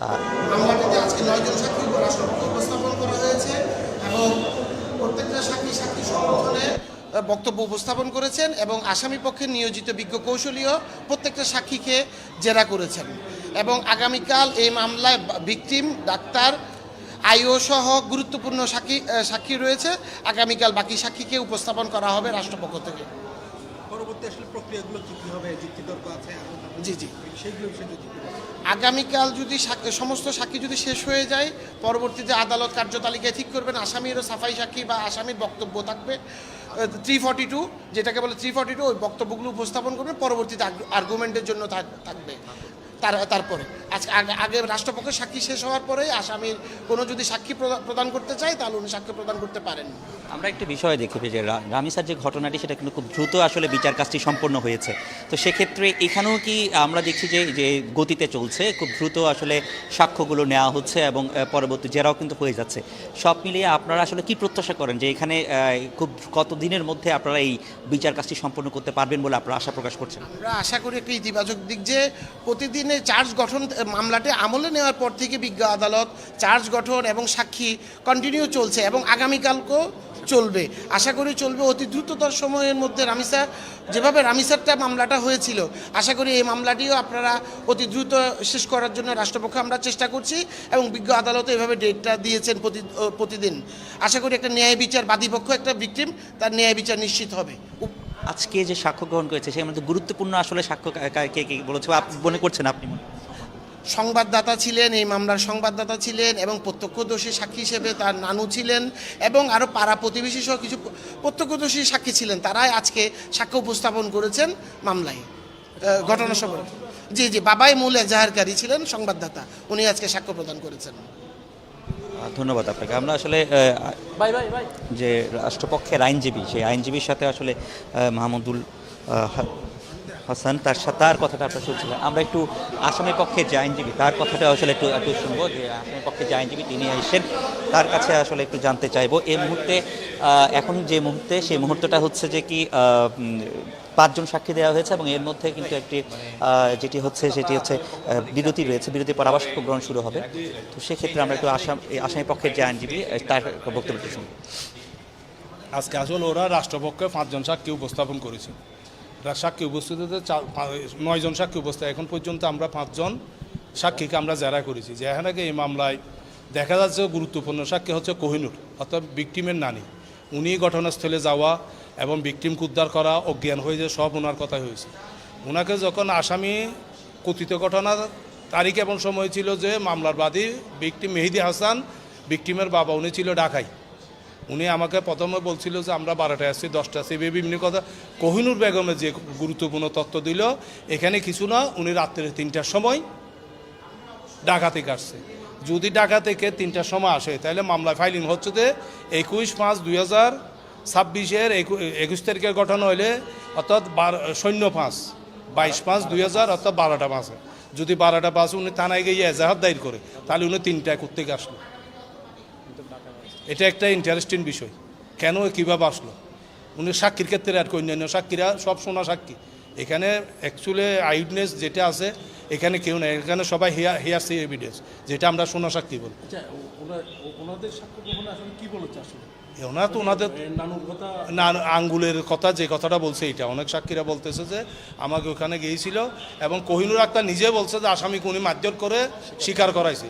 মামলাটিতে আজকে 9 জন সাক্ষী রাষ্ট্রপক্ষে উপস্থাপন করা হয়েছে এবং প্রত্যেকটা সাক্ষী সংগঠনের বক্তব্য উপস্থাপন করেছেন এবং আসামি পক্ষে নিয়োজিত বিজ্ঞ কৌশলীয় প্রত্যেকটা সাক্ষীকে জেরা করেছেন এবং আগামীকাল এই মামলায় ভিকটিম, ডাক্তার, আইও সহ গুরুত্বপূর্ণ সাক্ষী রয়েছে। আগামীকাল বাকি সাক্ষীকে উপস্থাপন করা হবে রাষ্ট্রপক্ষ থেকে। পরবর্তী আসলে প্রক্রিয়াগুলো কি হবে, যুক্তিতর্ক আছে? জি সেইগুলো আগামীকাল যদি সমস্ত সাক্ষী যদি শেষ হয়ে যায়, পরবর্তীতে আদালত কার্যতালিকায় ঠিক করবেন আসামিরও সাফাই সাক্ষী বা আসামির বক্তব্য থাকবে 342, যেটাকে বলে 342, ওই বক্তব্যগুলো উপস্থাপন করবে, পরবর্তীতে আর্গুমেন্টের জন্য থাকবে। তারপরে আগে রাষ্ট্রপক্ষের সাক্ষী শেষ হওয়ার পরে আসামির কোনো যদি সাক্ষী প্রদান করতে চায় তাহলে উনি সাক্ষী প্রদান করতে পারেন। আমরা একটা বিষয় দেখি যে রামিসার যে ঘটনাটি সেটা কিন্তু খুব দ্রুত আসলে বিচার কাজটি সম্পন্ন হয়েছে। তো সেক্ষেত্রে এখানেও কি আমরা দেখছি যে গতিতে চলছে, খুব দ্রুত আসলে সাক্ষ্যগুলো নেওয়া হচ্ছে এবং পরবর্তী জেরাও কিন্তু হয়ে যাচ্ছে। সব মিলিয়ে আপনারা আসলে কি প্রত্যাশা করেন যে এখানে খুব কত দিনের মধ্যে আপনারা এই বিচার কাজটি সম্পন্ন করতে পারবেন বলে আপনারা আশা প্রকাশ করছেন? আমরা আশা করি একটা ইতিবাচক দিক যে প্রতিদিনে চার্জ গঠন মামলাটি আমলে নেওয়ার পর থেকে বিজ্ঞ আদালত চার্জ গঠন এবং সাক্ষী কন্টিনিউ চলছে এবং আগামীকালকেও চলবে, আশা করি চলবে। অতি দ্রুততর সময়ের মধ্যে যেভাবে রামিসারটা মামলাটা হয়েছিল, আশা করি এই মামলাটিও আপনারা অতি দ্রুত শেষ করার জন্য রাষ্ট্রপক্ষে আমরা চেষ্টা করছি এবং বিজ্ঞ আদালতে এভাবে ডেটটা দিয়েছেন প্রতিদিন। আশা করি একটা ন্যায় বিচার, বাদীপক্ষ একটা ভিকটিম, তার ন্যায় বিচার নিশ্চিত হবে। আজকে যে সাক্ষ্য গ্রহণ করেছে সেই মধ্যে গুরুত্বপূর্ণ আসলে সাক্ষ্য কে বলেছে আপনি মনে করছেন? আপনি সংবাদদাতা ছিলেন, এই মামলার সংবাদদাতা ছিলেন এবং প্রত্যক্ষদর্শী সাক্ষী হিসেবে তার নানু ছিলেন এবং আরও পাড়া প্রতিবেশী সহ কিছু প্রত্যক্ষদর্শী সাক্ষী ছিলেন, তারাই আজকে সাক্ষ্য উপস্থাপন করেছেন মামলায় ঘটনার সময়। জি বাবাই মূল এজাহারকারী ছিলেন, সংবাদদাতা, উনি আজকে সাক্ষ্য প্রদান করেছেন। ধন্যবাদ আপনাকে। আমরা আসলে যে রাষ্ট্রপক্ষের আইনজীবী, সেই আইনজীবীর সাথে আসলে মাহমুদুল হাসান তার কথাটা আপনার শুনছিলেন। আমরা একটু আসামি পক্ষের যে আইনজীবী তার কথাটা আসলে একটু শুনবো, যে আসামি পক্ষের যে আইনজীবী তিনি এসেছেন, তার কাছে আসলে একটু জানতে চাইবো এই মুহূর্তে এখন যে মুহূর্তে সেই মুহূর্তটা হচ্ছে যে কি 5 জন সাক্ষী দেওয়া হয়েছে এবং এর মধ্যে কিন্তু একটি যেটি হচ্ছে বিরতি রয়েছে, বিরতির পর আবার সাক্ষ্য গ্রহণ শুরু হবে। তো সেক্ষেত্রে আমরা একটু আসামি পক্ষের যে আইনজীবী তার বক্তব্যটি শুনবো। আজকে আসলে ওরা রাষ্ট্রপক্ষে 5 জন সাক্ষী উপস্থাপন করেছে। সাক্ষী উপস্থিতিতে 9 জন সাক্ষী উপস্থিত। এখন পর্যন্ত আমরা 5 জন সাক্ষীকে আমরা জেরা করেছি। যেখানে এই মামলায় দেখা যাচ্ছে গুরুত্বপূর্ণ সাক্ষী হচ্ছে কোহিনুর, অর্থাৎ ভিকটিমের নানি। উনি ঘটনাস্থলে যাওয়া এবং ভিকটিমকে উদ্ধার করা, অজ্ঞান হয়ে যে সব ওনার কথাই হয়েছে। ওনাকে যখন আসামি কথিত ঘটনার তারিখ এবং সময় ছিল যে মামলার বাদী ভিকটিম মেহেদি হাসান, ভিকটিমের বাবা, উনি ছিল ঢাকায়। উনি আমাকে প্রথমে বলছিল যে আমরা 12টায় আসছি, 10টায় আসছি, বিভিন্ন কথা। কোহিনুর বেগমের যে গুরুত্বপূর্ণ তথ্য দিল এখানে কিছু না, উনি রাত্রে 3টার সময় ঢাকা থেকে আসছে। যদি ঢাকা থেকে 3টার সময় আসে তাহলে মামলা ফাইলিং হচ্ছে যে 21/5/2026 21 তারিখের ঘটনা হইলে অর্থাৎ 22/5 অর্থাৎ 12টা মাসে। যদি 12টা বাসে উনি থানায় গিয়ে এজাহার দায়ের করে তাহলে উনি 3টায় কোত্থেকে আসলো? এটা একটা ইন্টারেস্টিং বিষয়। কেন কীভাবে আসলো? উনি সাক্ষীর ক্ষেত্রে আর কি অন্যান্য সাক্ষীরা সব শোনা সাক্ষী। এখানে অ্যাকচুয়ালি আইউটনেস যেটা আছে এখানে কেউ নেই, এখানে সবাই হিয়ারসি এভিডেন্স, যেটা আমরা শোনা সাক্ষী বলি। ওনারা তো ওনাদের আঙ্গুলের কথা যে কথাটা বলছে এটা অনেক সাক্ষীরা বলতেছে যে আমাকে ওখানে গিয়েছিল এবং কোহিনুর আক্তার নিজে বলছে যে আসামিকে উনি মারধর করে স্বীকার করাইছে।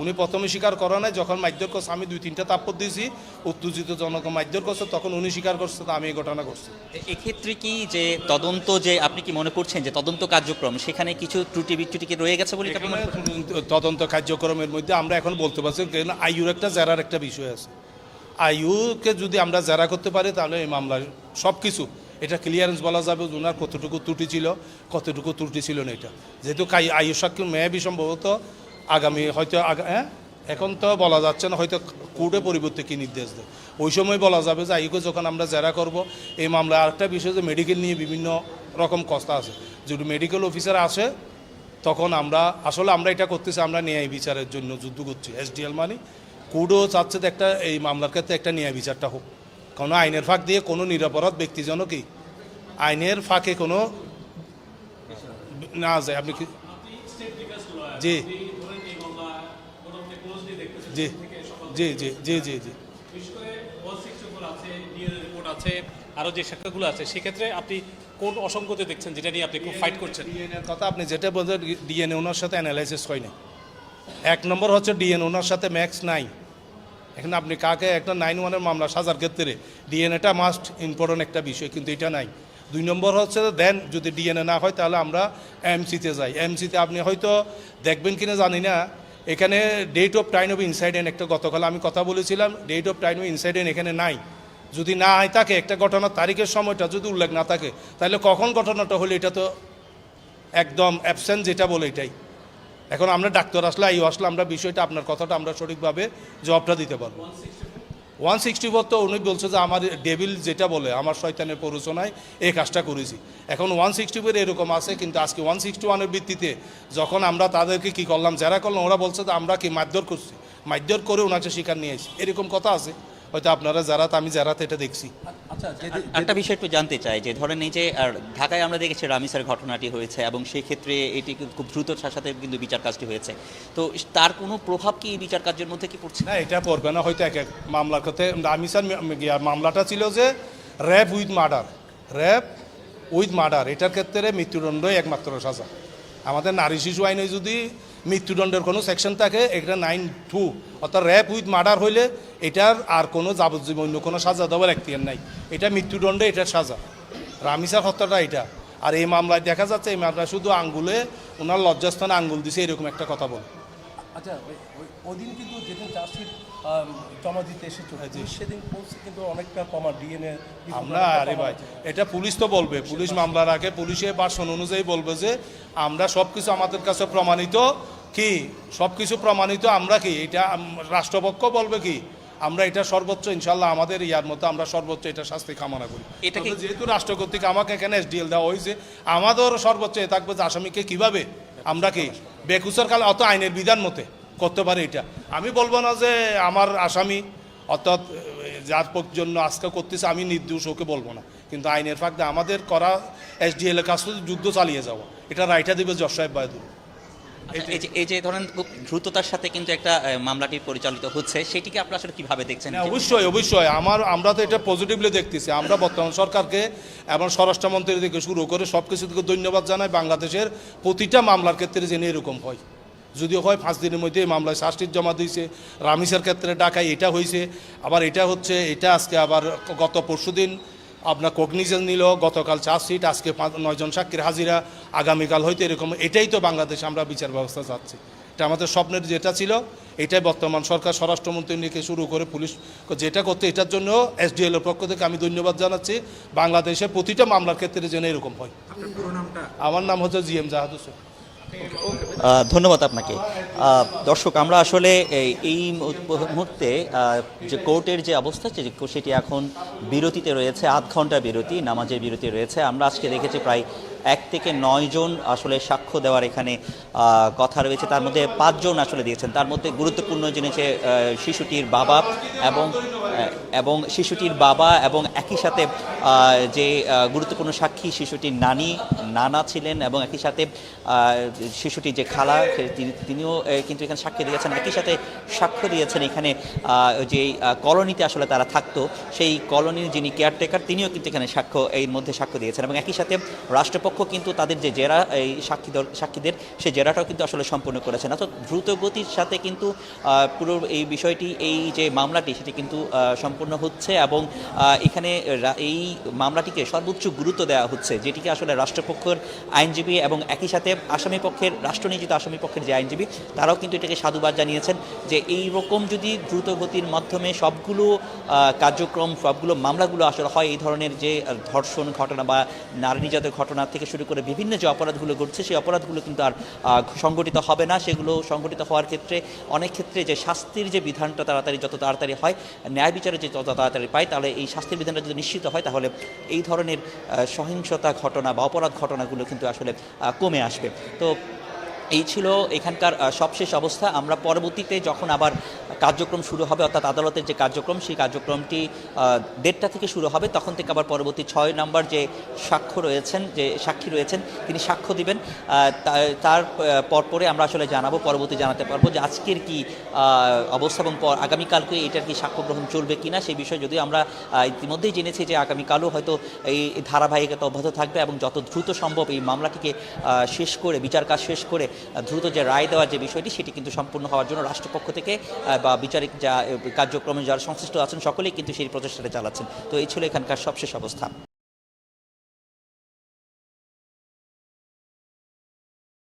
উনি প্রথমে স্বীকার করা নাই, যখন মারধর করছে আমি 2-3টা তাপ্পর দিয়েছি, উত্তেজিত জনক মারধর করছে, তখন উনি স্বীকার করছে তো আমি এই ঘটনা করছি। এক্ষেত্রে কি যে তদন্ত, যে আপনি কি মনে করছেন যে তদন্ত কার্যক্রম সেখানে কিছু ত্রুটি বিচ্যুটি কি রয়ে গেছে বলে তদন্ত কার্যক্রমের মধ্যে আমরা এখন বলতে পারছি আইউর একটা জেরার একটা বিষয় আছে। আইউকে যদি আমরা জেরা করতে পারি তাহলে এই মামলার সব কিছু এটা ক্লিয়ারেন্স বলা যাবে ওনার কতটুকু ত্রুটি ছিল, কতটুকু ত্রুটি ছিল না। এটা যেহেতু আইউ সাক্ষী মেয়াবি সম্ভবত আগামী হয়তো এখন তো বলা যাচ্ছে না, হয়তো কোর্টে পরিবর্তে কী নির্দেশ দেয় ওই সময় বলা যাবে যে আইউকে যখন আমরা জেরা করব। এই মামলায় আরেকটা বিষয় যে মেডিকেল নিয়ে বিভিন্ন রকম কথা আছে। যদি মেডিকেল অফিসার আসে তখন আমরা এটা করতেছি, আমরা ন্যায় বিচারের জন্য যুদ্ধ করছি। এসডিএল মানে কোর্টও চাচ্ছে যে একটা এই মামলার ক্ষেত্রে একটা ন্যায় বিচারটা হোক। কোনো আইনের ফাঁক দিয়ে কোনো নিরপরাধ ব্যক্তি যেন কি আইনের ফাঁকে কোনো না যায়। আপনি কি জি জি জি জি জি জি জি বিশেষ করে 164 আছে, ডিএনএ রিপোর্ট আছে, আরও যে শাখাগুলো আছে, সেক্ষেত্রে আপনি কোন অসঙ্গতি দেখছেন যেটা নিয়ে আপনি খুব ফাইট করছেন? ডিএনএর কথা আপনি যেটা বলছেন, ডিএনএ ওনার সাথে অ্যানালাইসিস হয় না। এক নম্বর হচ্ছে ডিএনএ ওনার সাথে ম্যাক্স নাই। এখন আপনি কাকে একটা 9(1) মামলা সাজার ক্ষেত্রে ডিএনএটা মাস্ট ইম্পর্টেন্ট একটা বিষয়, কিন্তু এটা নাই। 2 নম্বর হচ্ছে দেন যদি ডিএনএ না হয় তাহলে আমরা এমসিতে যাই। এমসিতে আপনি হয়তো দেখবেন কিনা জানি না, এখানে ডেট অফ টাইম অফ ইনসাইডেন্ট একটা গতকাল আমি কথা বলেছিলাম, ডেট অফ টাইম অফ ইনসাইডেন্ট এখানে নাই। যদি না হয় থাকে একটা ঘটনার তারিখের সময়টা যদি উল্লেখ না থাকে, তাহলে কখন ঘটনাটা হলো এটা তো একদম অ্যাবসেন্ট যেটা বলে এটাই। এখন আমরা ডাক্তার আসলে আসলে আমরা বিষয়টা আপনার কথাটা আমরা সঠিকভাবে জবাবটা দিতে পারবো। 164 তো উনি বলছে যে আমার ডেভিল যেটা বলে আমার শয়তানের প্ররোচনায় এই কাজটা করেছি। এখন 164 এরকম আছে, কিন্তু আজকে 161-এর ভিত্তিতে যখন আমরা তাদেরকে কি করলাম, যারা করলাম, ওরা বলছে যে আমরা কি মারধর করছি, মারধর করে ওনাকে শিকার নিয়ে এসেছি, এরকম কথা আছে। হয়তো আপনারা যারা, আমি যারা এটা দেখছি। আচ্ছা, একটা বিষয় একটু জানতে চাই যে ধরেন এই যে ঢাকায় আমরা দেখেছি রামিসার ঘটনাটি হয়েছে এবং সেই ক্ষেত্রে এটি খুব দ্রুততার সাথে কিন্তু বিচার কাজটি হয়েছে, তো তার কোনো প্রভাব কি এই বিচার কার্যের মধ্যে কি পড়ছে? না, এটা পড়বে না হয়তো এক এক মামলার ক্ষেত্রে। রামিসার মামলাটা ছিল যে র্যাপ উইথ মার্ডার, এটার ক্ষেত্রে মৃত্যুদণ্ডই একমাত্র সাজা। আমাদের নারী শিশু আইনে যদি মৃত্যুদণ্ডের কোনো সেকশন থাকে, এটা 9(2), অর্থাৎ র্যাপ উইথ মার্ডার হইলে এটার আর কোনো যাবজ্জীবন অন্য কোনো সাজা দেওয়ার এখতিয়ার নাই। এটা মৃত্যুদণ্ডে এটার সাজা। রামিসার হত্যাটা এটা। আর এই মামলায় দেখা যাচ্ছে এই মামলায় শুধু আঙ্গুলে ওনার লজ্জাস্থানে আঙ্গুল দিছে, এরকম একটা কথা বলে। আচ্ছা, ওদিন কিন্তু যেদিন চার্জশিট জমা দিতে এসেছিল, সেদিন পৌঁছে কিন্তু অনেকটা কমা ডিএনএ আমরা, আরে ভাই, এটা পুলিশ তো বলবে, পুলিশ মামলার আগে পুলিশের ভার্সন অনুযায়ী বলবে যে আমরা সব কিছু আমাদের কাছে প্রমাণিত, কি সব কিছু প্রমাণিত, আমরা কি এটা রাষ্ট্রপক্ষ বলবে কি আমরা এটা সর্বোচ্চ ইনশাল্লাহ আমাদের ইয়ার মতো আমরা সর্বোচ্চ এটা শাস্তি কামনা করি। এটা কি যেহেতু রাষ্ট্র কর্তৃক আমাকে এখানে এসডিএল দেওয়া হয়েছে, আমাদেরও সর্বোচ্চ এ থাকবে যে আসামিকে কিভাবে আমরা কি বেকুসের কালে অত আইনের বিধান মতে করতে পারি। এটা আমি বলবো না যে আমার আসামি অর্থাৎ যার জন্য আজকে করতেছে আমি নির্দোষ, ওকে বলবো না, কিন্তু আইনের ফাঁকতে আমাদের করা এসডিএল এর কাজ যুদ্ধ চালিয়ে যাওয়া, এটা রাইটা দিবে জজ সাহেব বাহাদুর। এই যে ধরেন খুব দ্রুততার সাথে কিন্তু একটা মামলাটি পরিচালিত হচ্ছে, সেটিকে আপনারা আসলে কিভাবে দেখছেন? অবশ্যই আমরা তো এটা পজিটিভলি দেখতেছি। আমরা বর্তমান সরকারকে এবং স্বরাষ্ট্রমন্ত্রী থেকে শুরু করে সব কিছু থেকে ধন্যবাদ জানাই। বাংলাদেশের প্রতিটা মামলার ক্ষেত্রে যেন এরকম হয়, যদিও হয় 5 দিনের মধ্যে এই মামলায় চার্জশিট জমা দিয়েছে। রামিসার ক্ষেত্রে ঢাকায় এটা হয়েছে, আবার এটা হচ্ছে, এটা আজকে আবার গত পরশুদিন আপনার কগনিজেন্স নিল, গতকাল চার্জশিট, আজকে 9 জন সাক্ষীর হাজিরা, আগামীকাল হয়তো এরকম। এটাই তো বাংলাদেশে আমরা বিচার ব্যবস্থা চাচ্ছি। এটা আমাদের স্বপ্নের যেটা ছিল, এটাই বর্তমান সরকার স্বরাষ্ট্রমন্ত্রী থেকে শুরু করে পুলিশ যেটা করতে, এটার জন্য এসডিএল এর পক্ষ থেকে আমি ধন্যবাদ জানাচ্ছি। বাংলাদেশে প্রতিটা মামলার ক্ষেত্রে যেন এরকম হয়। আমার নাম হচ্ছে জিএম জাহাদ হোসেন। ধন্যবাদ আপনাকে। দর্শক, আমরা আসলে এই মুহূর্তে যে কোর্টের যে অবস্থা সেটি এখন বিরতিতে রয়েছে, 1/2 ঘন্টা বিরতি, নামাজের বিরতি রয়েছে। আমরা আজকে দেখেছি প্রায় 1 থেকে 9 জন আসলে সাক্ষ্য দেওয়ার এখানে কথা রয়েছে, তার মধ্যে 5 জন আসলে দিয়েছেন। তার মধ্যে গুরুত্বপূর্ণ জেনেছে শিশুটির বাবা এবং শিশুটির বাবা এবং একই সাথে যে গুরুত্বপূর্ণ সাক্ষী শিশুটির নানা ছিলেন, এবং একই সাথে শিশুটির যে খালা তিনিও কিন্তু এখানে সাক্ষী দিয়েছেন। একই সাথে সাক্ষ্য দিয়েছেন এখানে যে কলোনিতে আসলে তারা থাকতো, সেই কলোনির যিনি কেয়ারটেকার তিনিও কিন্তু এখানে এর মধ্যে সাক্ষ্য দিয়েছেন। এবং একই সাথে রাষ্ট্রপক্ষ কিন্তু তাদের যে জেরা, এই সাক্ষীদের সেই জেরাটাও কিন্তু আসলে সম্পূর্ণ করেছেন। অর্থাৎ দ্রুত গতির সাথে কিন্তু পুরো এই বিষয়টি, এই যে মামলাটি সেটি কিন্তু সম্পূর্ণ হচ্ছে, এবং এখানে এই মামলাটিকে সর্বোচ্চ গুরুত্ব দেওয়া হচ্ছে, যেটিকে আসলে রাষ্ট্রপক্ষের আইনজীবী এবং একই সাথে আসামি পক্ষের রাষ্ট্রনিয়োজিত আসামি পক্ষের যে আইনজীবী তারাও কিন্তু এটাকে সাধুবাদ জানিয়েছেন যে এই রকম যদি দ্রুত গতির মাধ্যমে সবগুলো কার্যক্রম, সবগুলো মামলাগুলো আসলে হয়, এই ধরনের যে ধর্ষণ ঘটনা বা নারী নির্যাতনের ঘটনা থেকে শুরু করে বিভিন্ন যে অপরাধগুলো ঘটছে, সেই অপরাধগুলো কিন্তু আর সংগঠিত হবে না। সেগুলো সংগঠিত হওয়ার ক্ষেত্রে অনেক ক্ষেত্রে যে শাস্তির যে বিধানটা যত তাড়াতাড়ি হয়, ন্যায় বিচারে যে যত তাড়াতাড়ি পায়, তাহলে এই শাস্তির বিধানটা যদি নিশ্চিত হয়, তাহলে এই ধরনের সহিংসতা ঘটনা বা অপরাধ ঘটনাগুলো কিন্তু আসলে কমে আসবে। তো এই ছিল এখানকার সবশেষ অবস্থা। আমরা পরবর্তীতে যখন আবার কার্যক্রম শুরু হবে, অর্থাৎ আদালতের যে কার্যক্রম, সেই কার্যক্রমটি 1:30 থেকে শুরু হবে। তখন থেকে আবার পরবর্তী 6 নম্বর যে সাক্ষী রয়েছেন তিনি সাক্ষ্য দিবেন। তার পরপরে আমরা আসলে জানাবো, পরবর্তী জানাতে পারবো যে আজকের কি অবস্থা এবং আগামীকালকে এটার কি সাক্ষ্য গ্রহণ চলবে কিনা সেই বিষয়ে। যদিও আমরা ইতিমধ্যেই জেনেছি যে আগামীকালও হয়তো এই ধারাবাহিকতা অব্যাহত থাকবে এবং যত দ্রুত সম্ভব এই মামলাটিকে শেষ করে, বিচার কাজ শেষ করে দ্রুত যে রায় দেওয়ার যে বিষয়টি, সেটি কিন্তু সম্পূর্ণ হওয়ার জন্য রাষ্ট্রপক্ষ থেকে বা বিচারিক যা কার্যক্রমে যারা সংশ্লিষ্ট আছেন সকলেই কিন্তু সেই প্রচেষ্টাটা চালাচ্ছেন। তো এই ছিল এখানকার সবশেষ অবস্থা।